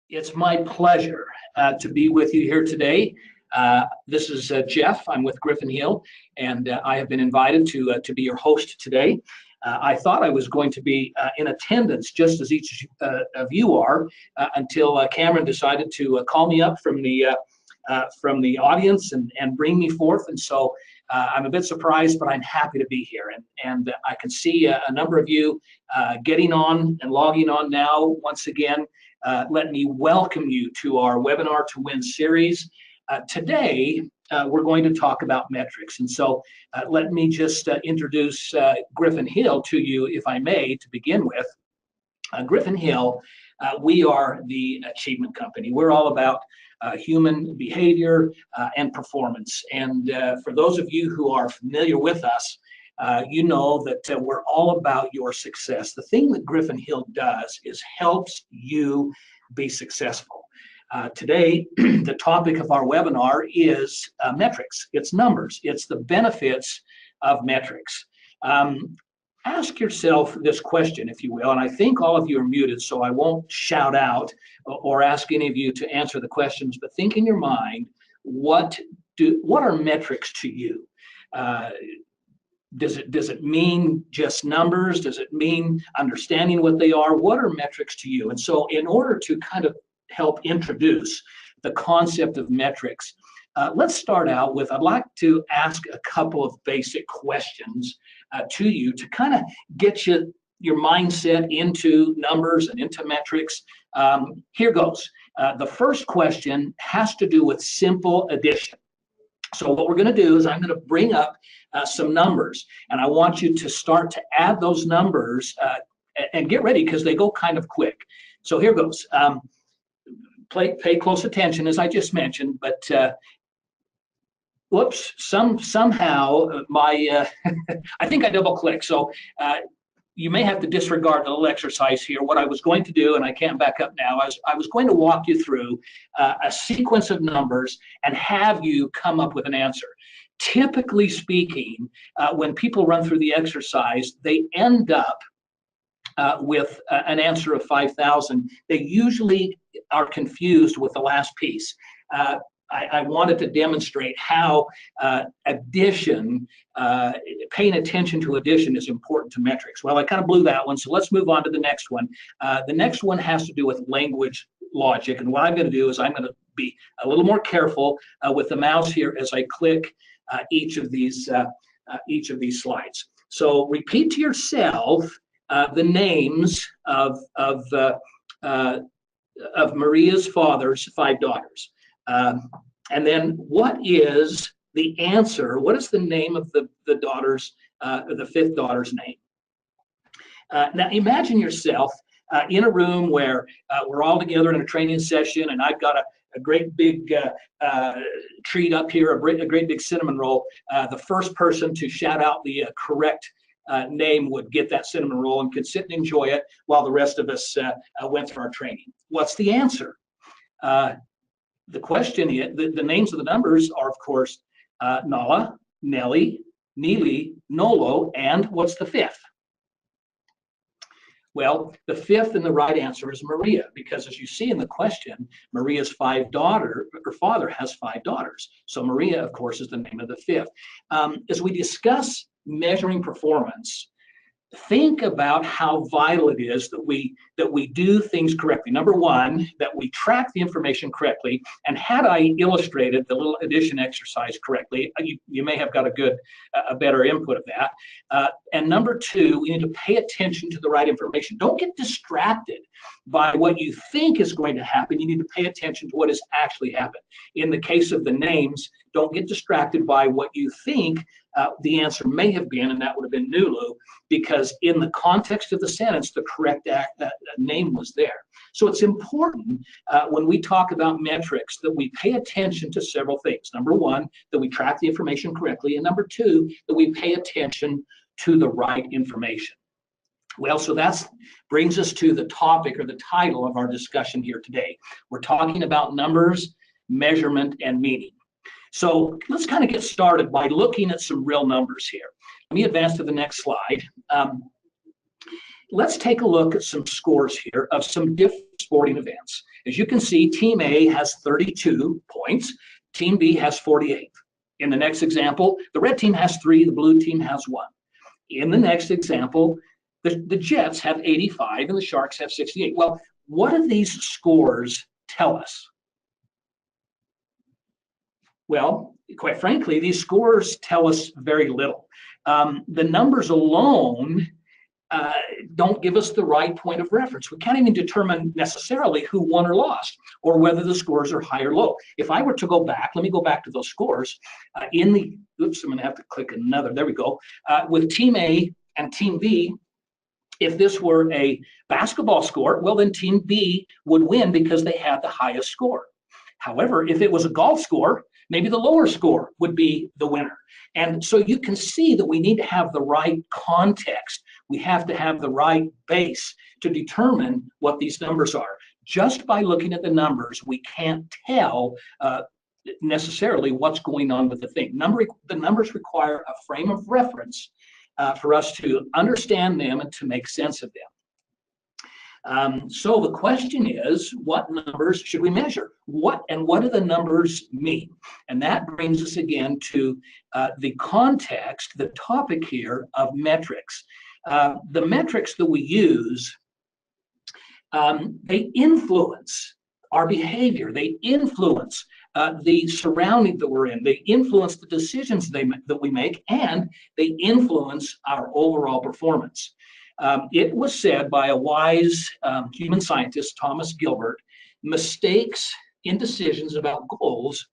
It's my pleasure to be with you here today. This is Jeff. I'm with Griffin Hill, and I have been invited to be your host today. I thought I was going to be in attendance just as each of you are until Cameron decided to call me up from the audience and bring me forth. And so I'm a bit surprised, but I'm happy to be here. And I can see a number of you getting on and logging on now. Once again, let me welcome you to our Webinar to Win series. Today, we're going to talk about metrics. And so let me just introduce Griffin Hill to you, if I may, to begin with. Griffin Hill, we are the achievement company. We're all about human behavior and performance. And for those of you who are familiar with us, you know that we're all about your success. The thing that Griffin Hill does is helps you be successful. Today, the topic of our webinar is metrics. It's numbers. It's the benefits of metrics. Ask yourself this question, if you will, and I think all of you are muted, so I won't shout out or ask any of you to answer the questions, but think in your mind, what are metrics to you? Does it mean just numbers? Does it mean understanding what they are? What are metrics to you? And so in order to kind of help introduce the concept of metrics, let's start out with, I'd like to ask a couple of basic questions to you to kind of get your mindset into numbers and into metrics. Here goes. The first question has to do with simple addition. So what we're going to do is I'm going to bring up some numbers, and I want you to start to add those numbers and get ready because they go kind of quick. So here goes. Pay close attention, as I just mentioned, but whoops, somehow my, I think I double clicked. So you may have to disregard the little exercise here. What I was going to do, and I can't back up now, I was going to walk you through a sequence of numbers and have you come up with an answer. Typically speaking, when people run through the exercise, they end up with an answer of 5,000. They usually are confused with the last piece. I wanted to demonstrate how addition, paying attention to addition is important to metrics. Well, I kind of blew that one, so let's move on to the next one. The next one has to do with language logic, and what I'm going to do is I'm going to be a little more careful with the mouse here as I click each of these slides. So repeat to yourself the names of Maria's father's 5 daughters. And then what is the answer? What is the name of the daughter's, the 5th daughter's name? Now imagine yourself in a room where we're all together in a training session, and I've got a great big treat up here, a great big cinnamon roll. The first person to shout out the correct name would get that cinnamon roll and could sit and enjoy it while the rest of us went through our training. What's the answer? The question is, the names of the numbers are, of course, Nala, Nellie, Neely, Nolo, and what's the 5th? Well, the 5th and the right answer is Maria, because as you see in the question, Maria's her father has 5 daughters. So Maria, of course, is the name of the 5th. As we discuss measuring performance, think about how vital it is that we do things correctly. Number one, that we track the information correctly. And had I illustrated the little addition exercise correctly, you may have got a better input of that. And number two, we need to pay attention to the right information. Don't get distracted by what you think is going to happen. You need to pay attention to what has actually happened. In the case of the names, don't get distracted by what you think the answer may have been, and that would have been Nulu, because in the context of the sentence, the correct name was there. So it's important when we talk about metrics that we pay attention to several things. Number one, that we track the information correctly, and number two, that we pay attention to the right information. Well, so that brings us to the topic or the title of our discussion here today. We're talking about numbers, measurement, and meaning. So let's kind of get started by looking at some real numbers here. Let me advance to the next slide. let's take a look at some scores here of some different sporting events. As you can see, Team A has 32 points. Team B has 48. In the next example, the red team has 3, the blue team has 1. In the next example, the Jets have 85 and the Sharks have 68. Well, what do these scores tell us? Well, quite frankly, these scores tell us very little. The numbers alone don't give us the right point of reference. We can't even determine necessarily who won or lost, or whether the scores are high or low. If I were to go back, let me go back to those scores oops, I'm going to have to click another. There we go. With Team A and Team B, if this were a basketball score, well, then Team B would win because they had the highest score. However, if it was a golf score, maybe the lower score would be the winner. And so you can see that we need to have the right context. We have to have the right base to determine what these numbers are. Just by looking at the numbers, we can't tell necessarily what's going on with the thing. The numbers require a frame of reference for us to understand them and to make sense of them. So the question is, what numbers should we measure? What do the numbers mean? And that brings us again to the context, the topic here of metrics. The metrics that we use, they influence our behavior. They influence the surrounding that we're in. They influence the decisions that we make, and they influence our overall performance. It was said by a wise human scientist, Thomas Gilbert, mistakes in decisions about goals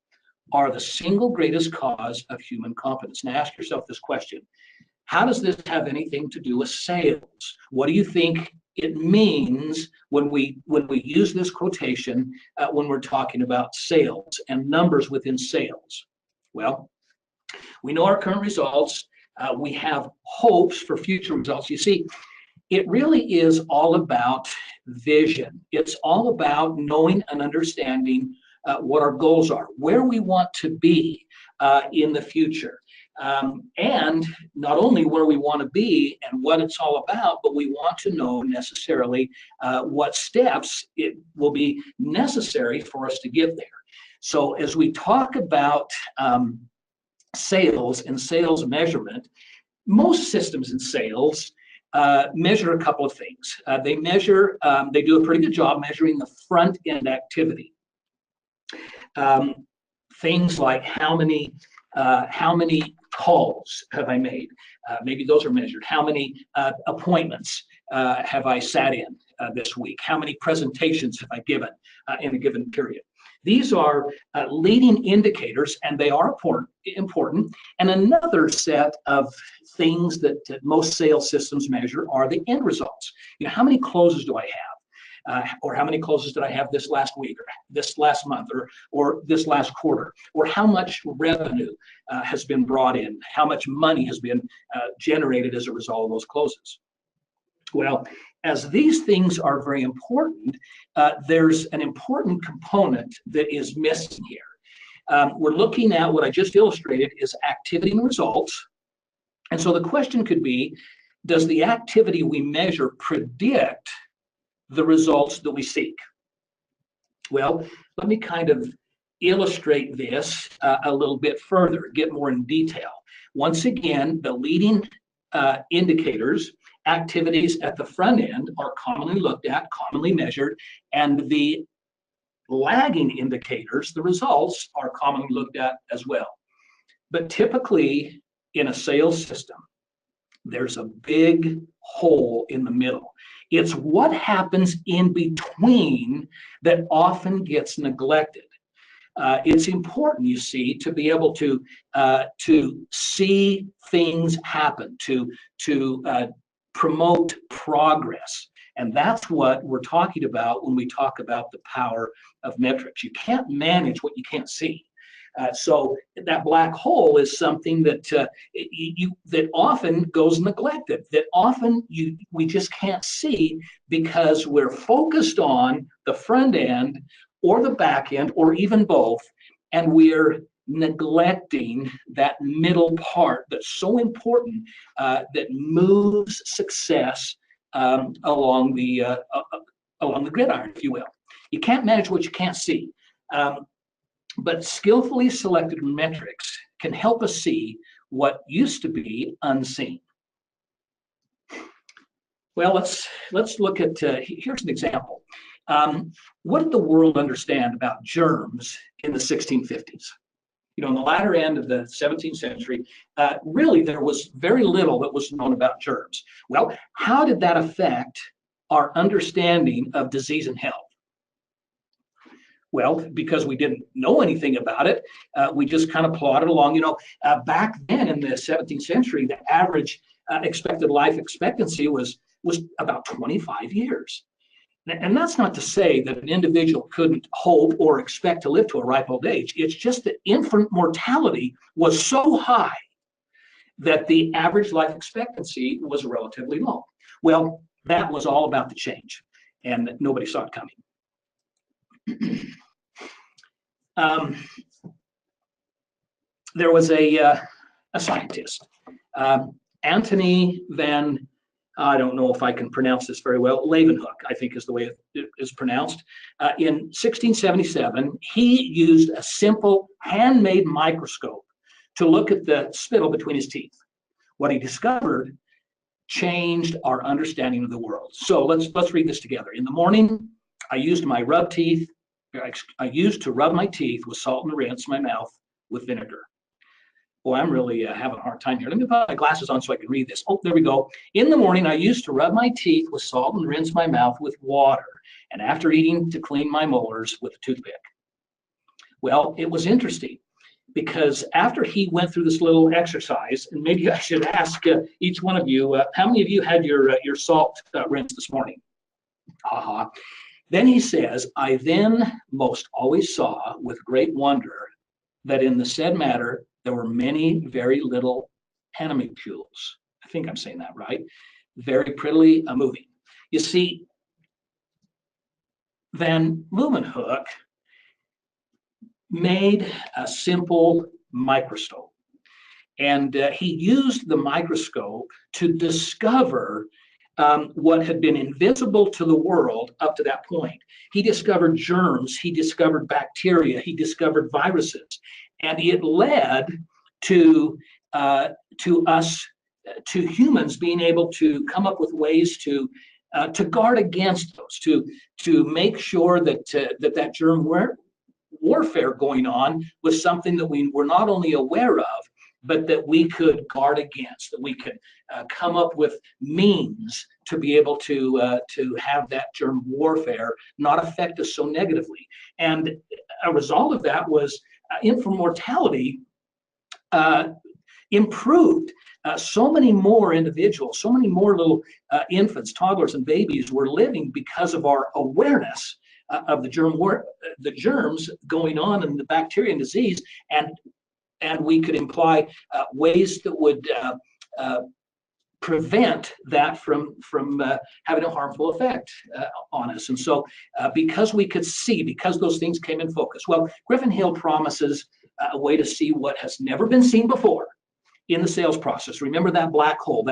are the single greatest cause of human competence. Now ask yourself this question. How does this have anything to do with sales? What do you think it means when we use this quotation when we're talking about sales and numbers within sales? Well, we know our current results. We have hopes for future results. You see, it really is all about vision. It's all about knowing and understanding what our goals are, where we want to be in the future. And not only where we want to be and what it's all about, but we want to know necessarily what steps it will be necessary for us to get there. So as we talk about sales and sales measurement, most systems in sales measure a couple of things. They do a pretty good job measuring the front end activity. Things like how many calls have I made? Maybe those are measured. How many appointments have I sat in this week? How many presentations have I given in a given period? These are leading indicators, and they are important. And another set of things that most sales systems measure are the end results. You know, how many closes do I have? Or how many closes did I have this last week, or this last month, or this last quarter, or how much revenue has been brought in, how much money has been generated as a result of those closes. Well, as these things are very important, there's an important component that is missing here. We're looking at what I just illustrated is activity and results. And so the question could be, does the activity we measure predict the results that we seek? Well, let me kind of illustrate this a little bit further, get more in detail. Once again, the leading indicators, activities at the front end, are commonly looked at, commonly measured, and the lagging indicators, the results, are commonly looked at as well. But typically in a sales system, there's a big hole in the middle. It's what happens in between that often gets neglected. It's important, you see, to be able to see things happen, to promote progress. And that's what we're talking about when we talk about the power of metrics. You can't manage what you can't see. So that black hole is something that that often goes neglected, that often we just can't see because we're focused on the front end or the back end or even both, and we're neglecting that middle part that's so important, that moves success along the gridiron, if you will. You can't manage what you can't see, but skillfully selected metrics can help us see what used to be unseen. Well, let's look at, here's an example. What did the world understand about germs in the 1650s? You know, in the latter end of the 17th century, really there was very little that was known about germs. Well, how did that affect our understanding of disease and health? Well, because we didn't know anything about it, we just kind of plodded along. You know, back then in the 17th century, the average expected life expectancy was about 25 years. And that's not to say that an individual couldn't hope or expect to live to a ripe old age. It's just that infant mortality was so high that the average life expectancy was relatively low. Well, that was all about to change, and nobody saw it coming. There was a scientist, Antony van, I don't know if I can pronounce this very well, Leeuwenhoek, I think is the way it is pronounced. In 1677, he used a simple handmade microscope to look at the spittle between his teeth. What he discovered changed our understanding of the world. So let's read this together. In the morning, I used to rub my teeth with salt and rinse my mouth with vinegar. Boy, I'm really having a hard time here. Let me put my glasses on so I can read this. Oh, there we go. In the morning, I used to rub my teeth with salt and rinse my mouth with water, and after eating, to clean my molars with a toothpick. Well, it was interesting because after he went through this little exercise, and maybe I should ask each one of you, how many of you had your salt rinse this morning? Haha. Then he says, I then most always saw with great wonder that in the said matter, there were many very little animalcules. I think I'm saying that right. Very prettily moving. You see, Van Leeuwenhoek made a simple microscope. And he used the microscope to discover what had been invisible to the world up to that point. He discovered germs, he discovered bacteria, he discovered viruses, and it led to us, to humans being able to come up with ways to guard against those, to make sure that that germ warfare going on was something that we were not only aware of, but that we could guard against, that we could come up with means to be able to have that germ warfare not affect us so negatively. And a result of that was infant mortality improved. So many more individuals, so many more little infants, toddlers, and babies were living because of our awareness of the germs going on in the bacteria and disease, and we could imply ways that would prevent that from having a harmful effect on us. And so because we could see, because those things came in focus, well, Griffin Hill promises a way to see what has never been seen before in the sales process. Remember that black hole,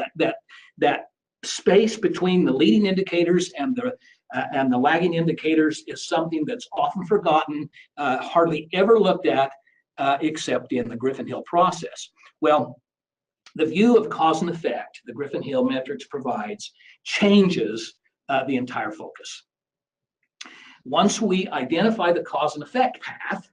that space between the leading indicators and the lagging indicators is something that's often forgotten, hardly ever looked at, except in the Griffin Hill process. Well, the view of cause and effect the Griffin Hill metrics provides changes the entire focus. Once we identify the cause and effect path,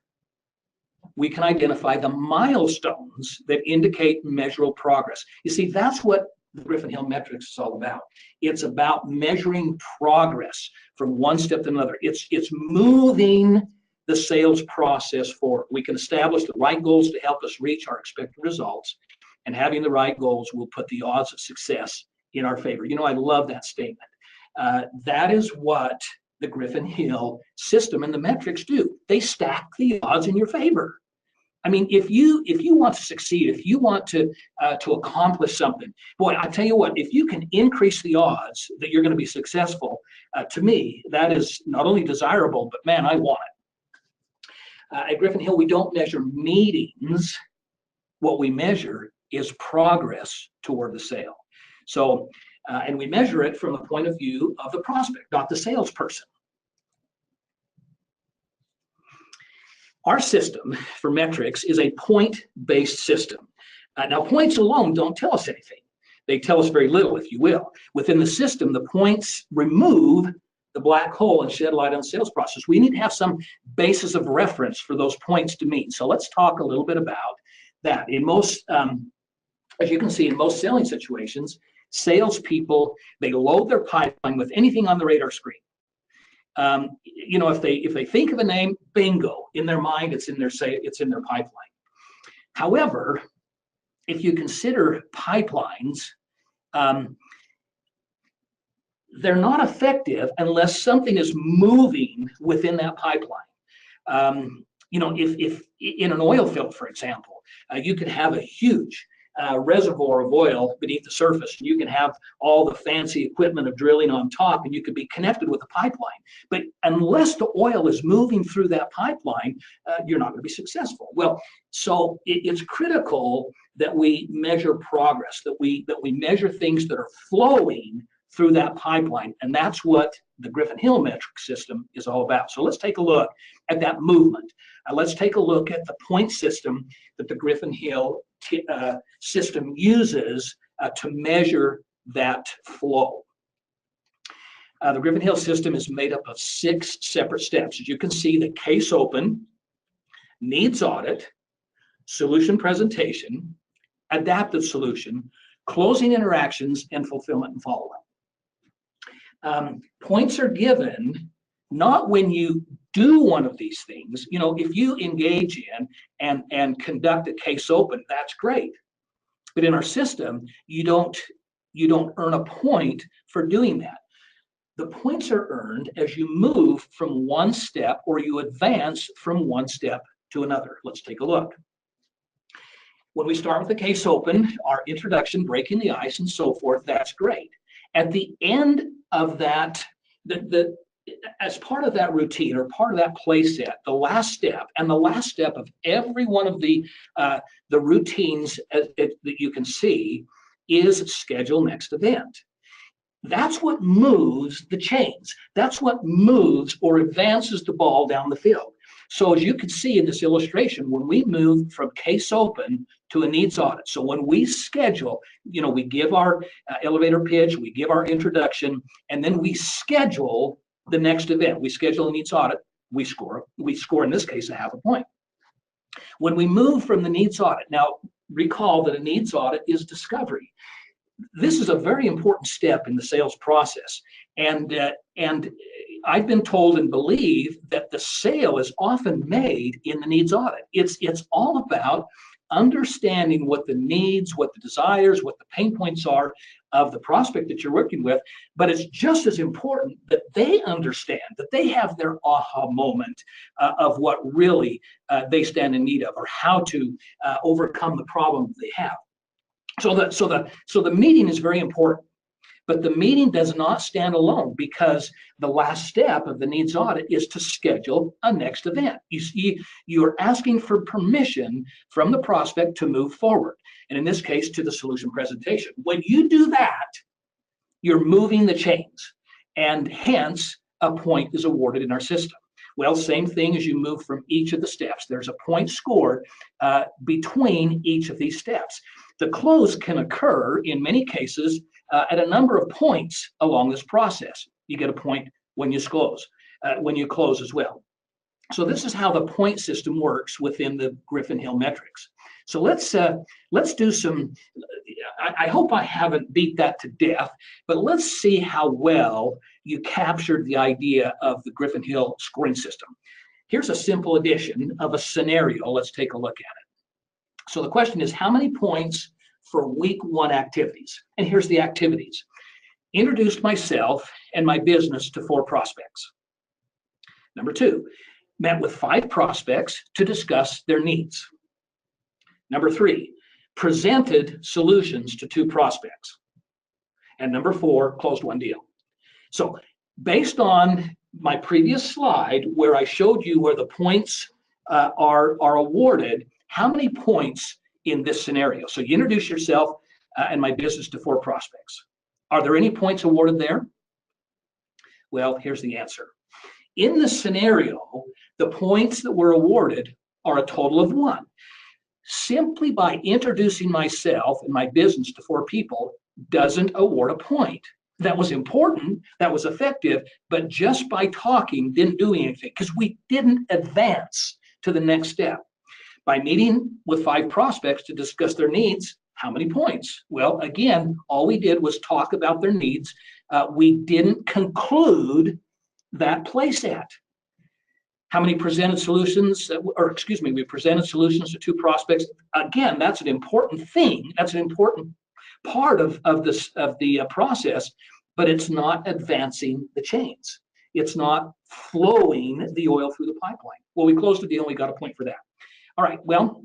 we can identify the milestones that indicate measurable progress. You see, that's what the Griffin Hill metrics is all about. It's about measuring progress from one step to another. It's moving the sales process forward. We can establish the right goals to help us reach our expected results, and having the right goals will put the odds of success in our favor. You know, I love that statement. That is what the Griffin Hill system and the metrics do. They stack the odds in your favor. I mean, if you want to succeed, if you want to accomplish something, boy, I tell you what, if you can increase the odds that you're going to be successful, to me, that is not only desirable, but man, I want it. At Griffin Hill, we don't measure meetings. What we measure is progress toward the sale. So And we measure it from the point of view of the prospect, not the salesperson. Our system for metrics is a point-based system. Now, points alone don't tell us anything. They tell us very little, if you will. Within the system, the points remove the black hole and shed light on the sales process. We need to have some basis of reference for those points to mean. So let's talk a little bit about that. In most, as you can see, in most selling situations, salespeople, they load their pipeline with anything on the radar screen. You know, if they think of a name, bingo, in their mind, it's in their pipeline. However, if you consider pipelines, they're not effective unless something is moving within that pipeline. You know, if in an oil field, for example, you could have a huge reservoir of oil beneath the surface, and you can have all the fancy equipment of drilling on top, and you could be connected with a pipeline. But unless the oil is moving through that pipeline, you're not going to be successful. Well, so it's critical that we measure progress, that we measure things that are flowing through that pipeline, and that's what the Griffin-Hill metric system is all about. So let's take a look at that movement. Let's take a look at the point system that the Griffin-Hill system uses to measure that flow. The Griffin-Hill system is made up of 6 separate steps. As you can see, the case open, needs audit, solution presentation, adaptive solution, closing interactions, and fulfillment and follow-up. Points are given not when you do one of these things. You know, if you engage in and conduct a case open, that's great. But in our system, you don't earn a point for doing that. The points are earned as you move from one step or you advance from one step to another. Let's take a look. When we start with the case open, our introduction, breaking the ice, and so forth, that's great. At the end of that, as part of that routine or part of that play set, the last step of every one of the routines that you can see is schedule next event. That's what moves the chains. That's what moves or advances the ball down the field. So as you can see in this illustration, when we move from case open to a needs audit, so when we schedule, you know, we give our elevator pitch, we give our introduction, and then we schedule the next event. We schedule a needs audit, we score in this case a half a point. When we move from the needs audit, now recall that a needs audit is discovery. This is a very important step in the sales process, and I've been told and believe that the sale is often made in the needs audit. It's all about understanding what the needs, what the desires, what the pain points are of the prospect that you're working with, but it's just as important that they understand, that they have their aha moment of what really they stand in need of, or how to overcome the problem they have. So the meeting is very important, but the meeting does not stand alone, because the last step of the needs audit is to schedule a next event. You see, you're asking for permission from the prospect to move forward, and in this case, to the solution presentation. When you do that, you're moving the chains, and hence a point is awarded in our system. Well, same thing as you move from each of the steps. There's a point scored between each of these steps. The close can occur in many cases at a number of points along this process. You get a point when you close as well. So this is how the point system works within the Griffin-Hill metrics. So let's do some. I hope I haven't beat that to death, but let's see how well you captured the idea of the Griffin-Hill scoring system. Here's a simple addition of a scenario. Let's take a look at it. So the question is, how many points for week 1 activities? And here's the activities. Introduced myself and my business to 4 prospects. Number 2, met with 5 prospects to discuss their needs. Number 3, presented solutions to 2 prospects. And number 4, closed 1 deal. So based on my previous slide where I showed you where the points are awarded, how many points in this scenario? So you introduce yourself and my business to 4 prospects. Are there any points awarded there? Well, here's the answer. In the scenario, the points that were awarded are a total of 1. Simply by introducing myself and my business to 4 people doesn't award a point. That was important, that was effective, but just by talking didn't do anything because we didn't advance to the next step. By meeting with 5 prospects to discuss their needs, how many points? Well, again, all we did was talk about their needs. We didn't conclude that play set. How many presented solutions, we presented solutions to 2 prospects. Again, that's an important thing. That's an important part of the process, but it's not advancing the chains. It's not flowing the oil through the pipeline. Well, we closed the deal and we got a point for that. All right, well,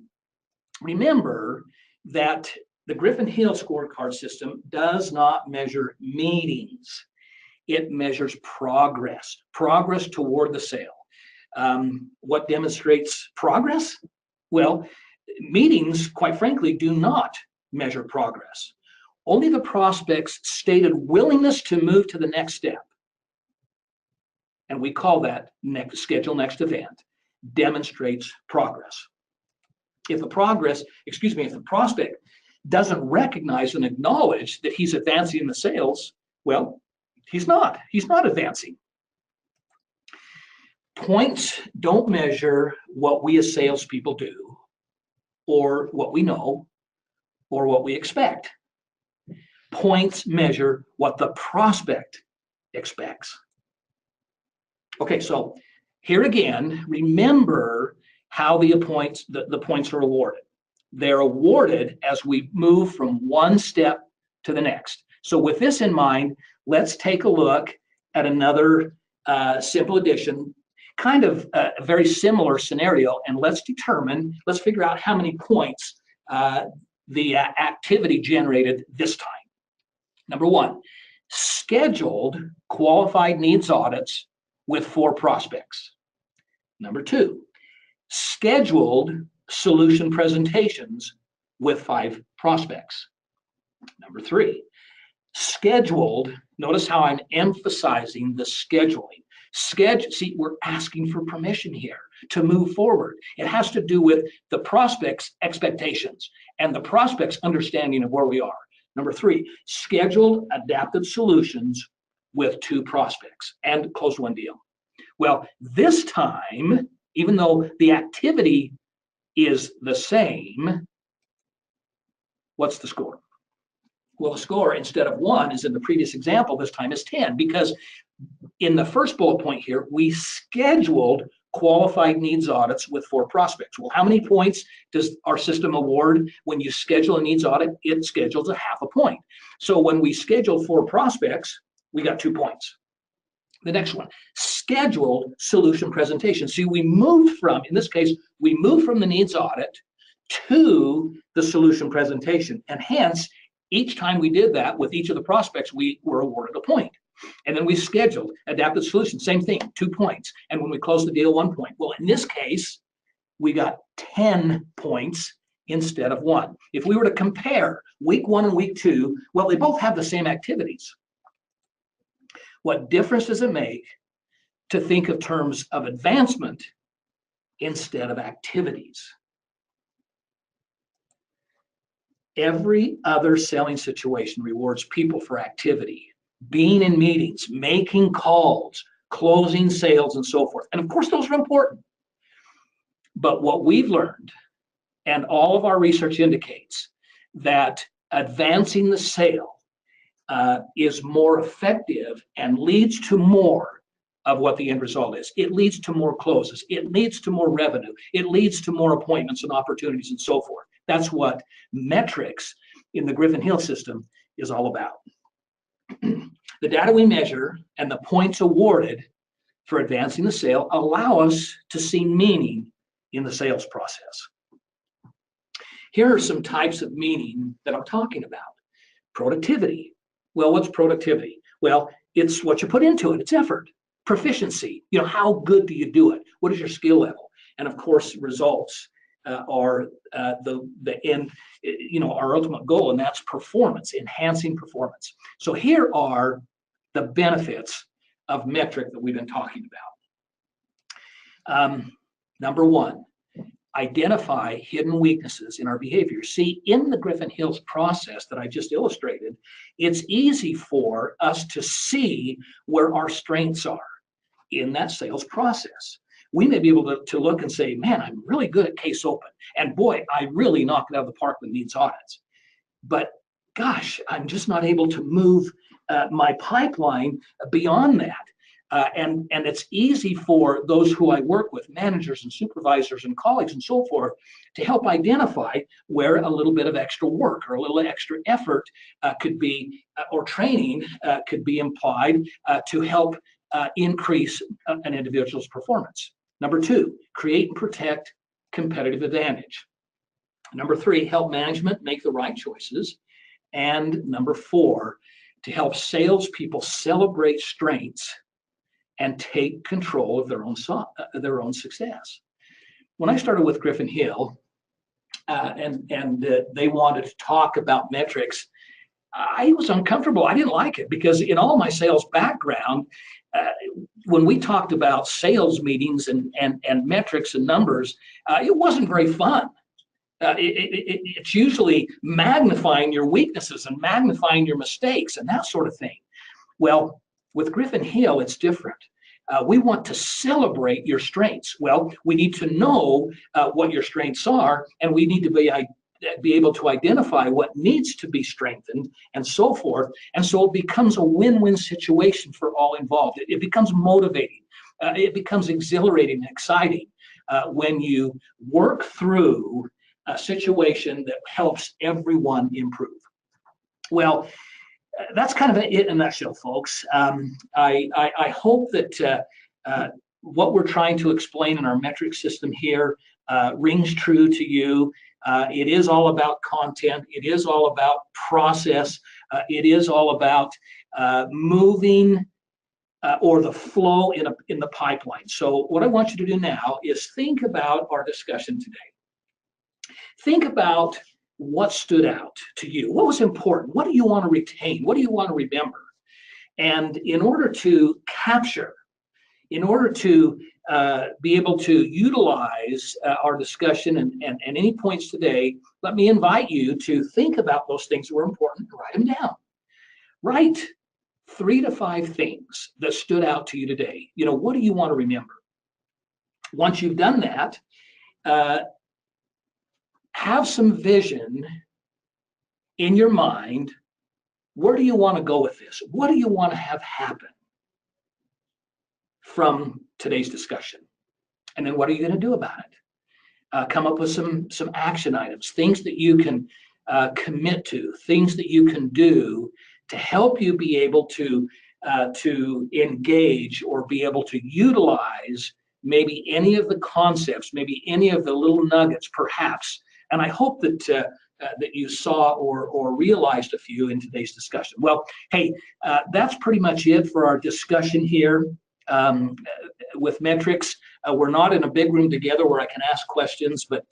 remember that the Griffin-Hill scorecard system does not measure meetings. It measures progress toward the sale. What demonstrates progress? Well, meetings, quite frankly, do not measure progress. Only the prospect's stated willingness to move to the next step, and we call that schedule next event, demonstrates progress. If the prospect doesn't recognize and acknowledge that he's advancing in the sales, well, he's not advancing. Points don't measure what we as salespeople do, or what we know, or what we expect. Points measure what the prospect expects. Okay, so here again, remember how the points are awarded. They're awarded as we move from one step to the next. So with this in mind, let's take a look at another simple addition, kind of a very similar scenario, and let's figure out how many points the activity generated this time. Number 1, scheduled qualified needs audits with 4 prospects. Number 2, scheduled solution presentations with 5 prospects. Number 3, scheduled, notice how I'm emphasizing the scheduling. See, we're asking for permission here to move forward. It has to do with the prospect's expectations and the prospect's understanding of where we are. Number 3, scheduled adapted solutions with 2 prospects and closed 1 deal. Well, this time, even though the activity is the same, what's the score? Well, the score, instead of 1, as in the previous example, this time is 10, because in the first bullet point here, we scheduled qualified needs audits with 4 prospects. Well, how many points does our system award when you schedule a needs audit? It schedules a half a point. So when we scheduled 4 prospects, we got 2 points. The next one, scheduled solution presentation. See, we moved from, in this case, we moved from the needs audit to the solution presentation. And hence, each time we did that with each of the prospects, we were awarded a point. And then we scheduled adapted solution, same thing, 2 points. And when we closed the deal, 1 point. Well, in this case, we got 10 points instead of 1. If we were to compare week 1 and week 2, well, they both have the same activities. What difference does it make to think of terms of advancement instead of activities? Every other selling situation rewards people for activity, being in meetings, making calls, closing sales, and so forth. And of course, those are important. But what we've learned, and all of our research indicates, that advancing the sale is more effective and leads to more of what the end result is. It leads to more closes. It leads to more revenue. It leads to more appointments and opportunities and so forth. That's what metrics in the Griffin-Hill system is all about. The data we measure and the points awarded for advancing the sale allow us to see meaning in the sales process. Here are some types of meaning that I'm talking about. Productivity. Well, what's productivity? Well, it's what you put into it. It's effort. Proficiency. How good do you do it? What is your skill level? And of course, results. are the end, our ultimate goal, and that's performance, enhancing performance. So here are the benefits of metric that we've been talking about. Number one, identify hidden weaknesses in our behavior. See, in the Griffin-Hill's process that I just illustrated, it's easy for us to see where our strengths are in that sales process. We may be able to look and say, man, I'm really good at case open. And boy, I really knocked it out of the park with needs audits. But gosh, I'm just not able to move my pipeline beyond that. And it's easy for those who I work with, managers and supervisors and colleagues and so forth, to help identify where a little bit of extra work or a little extra effort could be, or training could be implied to help increase an individual's performance. Number two, create and protect competitive advantage. Number three, help management make the right choices. And number four, to help salespeople celebrate strengths and take control of their own success. When I started with Griffin-Hill, and they wanted to talk about metrics, I was uncomfortable. I didn't like it because in all my sales background, when we talked about sales meetings and metrics and numbers, it wasn't very fun. It's usually magnifying your weaknesses and magnifying your mistakes and that sort of thing. Well, with Griffin-Hill, it's different. We want to celebrate your strengths. Well, we need to know what your strengths are, and we need to be able to identify what needs to be strengthened and so forth. And so it becomes a win-win situation for all involved. It becomes motivating. It becomes exhilarating and exciting when you work through a situation that helps everyone improve. Well, that's kind of it in a nutshell, folks. I hope that what we're trying to explain in our metric system here rings true to you. It is all about content. It is all about process. It is all about moving or the flow in the pipeline. So what I want you to do now is think about our discussion today. Think about what stood out to you. What was important? What do you want to retain? What do you want to remember? And in order to capture, in order to be able to utilize our discussion and any points today, let me invite you to think about those things that were important and write them down. Write 3 to 5 things that stood out to you today. What do you want to remember? Once you've done that, have some vision in your mind. Where do you want to go with this? What do you want to have happen from today's discussion? And then what are you going to do about it? Come up with some action items, things that you can commit to, things that you can do to help you be able to engage or be able to utilize maybe any of the concepts, maybe any of the little nuggets, perhaps. And I hope that that you saw or realized a few in today's discussion. Well, hey, that's pretty much it for our discussion here with metrics. We're not in a big room together where I can ask questions, but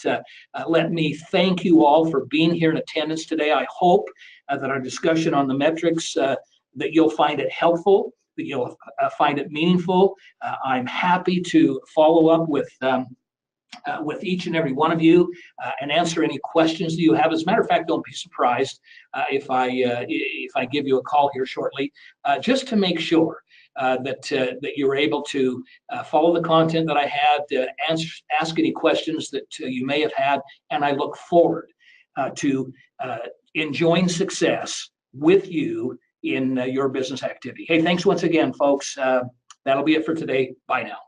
let me thank you all for being here in attendance today. I hope that our discussion on the metrics, that you'll find it helpful, that you'll find it meaningful. I'm happy to follow up with each and every one of you and answer any questions that you have. As a matter of fact, don't be surprised if I give you a call here shortly, just to make sure that you're able to follow the content that I had, ask any questions that you may have had, and I look forward to enjoying success with you in your business activity. Hey, thanks once again, folks. That'll be it for today. Bye now.